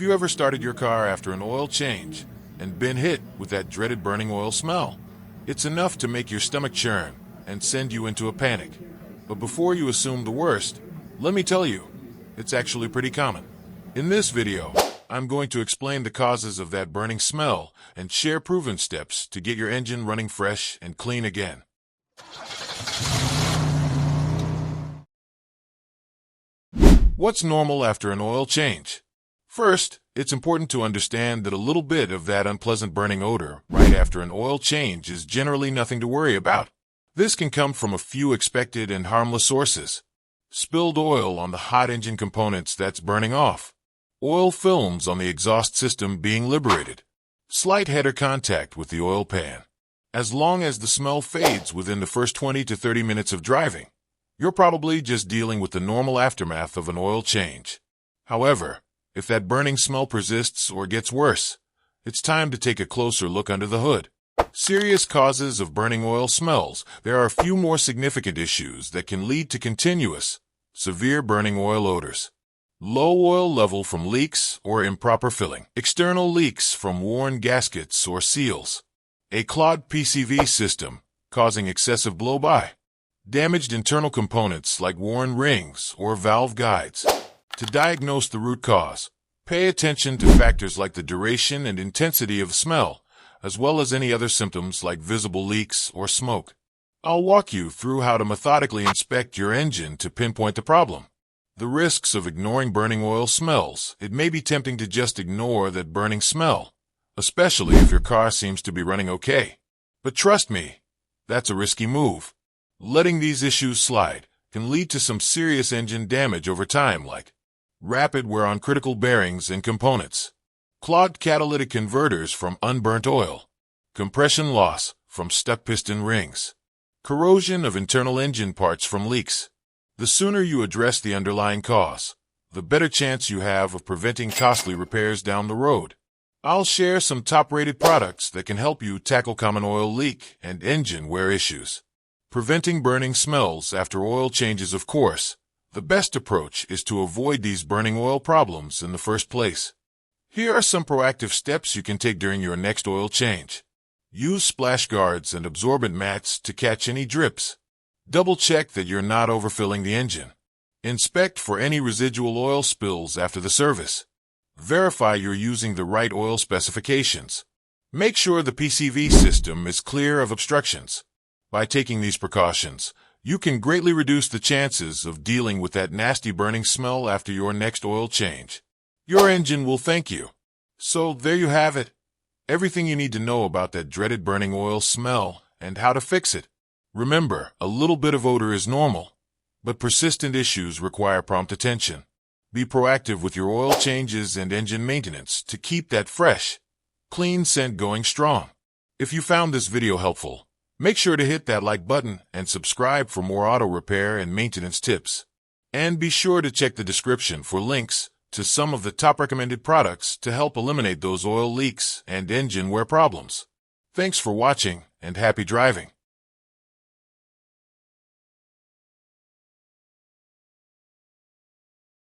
Have you ever started your car after an oil change and been hit with that dreaded burning oil smell? It's enough to make your stomach churn and send you into a panic. But before you assume the worst, let me tell you, it's actually pretty common. In this video, I'm going to explain the causes of that burning smell and share proven steps to get your engine running fresh and clean again. What's normal after an oil change? First, it's important to understand that a little bit of that unpleasant burning odor right after an oil change is generally nothing to worry about. This can come from a few expected and harmless sources. Spilled oil on the hot engine components that's burning off. Oil films on the exhaust system being liberated. Slight header contact with the oil pan. As long as the smell fades within the first 20 to 30 minutes of driving, you're probably just dealing with the normal aftermath of an oil change. However, if that burning smell persists or gets worse, it's time to take a closer look under the hood. Serious causes of burning oil smells. There are a few more significant issues that can lead to continuous, severe burning oil odors. Low oil level from leaks or improper filling. External leaks from worn gaskets or seals. A clogged PCV system causing excessive blow-by. Damaged internal components like worn rings or valve guides. To diagnose the root cause, pay attention to factors like the duration and intensity of smell, as well as any other symptoms like visible leaks or smoke. I'll walk you through how to methodically inspect your engine to pinpoint the problem. The risks of ignoring burning oil smells. It may be tempting to just ignore that burning smell, especially if your car seems to be running okay. But trust me, that's a risky move. Letting these issues slide can lead to some serious engine damage over time, like rapid wear on critical bearings and components, clogged catalytic converters from unburnt oil, compression loss from stuck piston rings, corrosion of internal engine parts from leaks. The sooner you address the underlying cause, the better chance you have of preventing costly repairs down the road. I'll share some top-rated products that can help you tackle common oil leak and engine wear issues. Preventing burning smells after oil changes, of course. The best approach is to avoid these burning oil problems in the first place. Here are some proactive steps you can take during your next oil change. Use splash guards and absorbent mats to catch any drips. Double-check that you're not overfilling the engine. Inspect for any residual oil spills after the service. Verify you're using the right oil specifications. Make sure the PCV system is clear of obstructions. By taking these precautions, you can greatly reduce the chances of dealing with that nasty burning smell after your next oil change. Your engine will thank you. So there you have it. Everything you need to know about that dreaded burning oil smell and how to fix it. Remember, a little bit of odor is normal, but persistent issues require prompt attention. Be proactive with your oil changes and engine maintenance to keep that fresh, clean scent going strong. If you found this video helpful, make sure to hit that like button and subscribe for more auto repair and maintenance tips. And be sure to check the description for links to some of the top recommended products to help eliminate those oil leaks and engine wear problems. Thanks for watching and happy driving.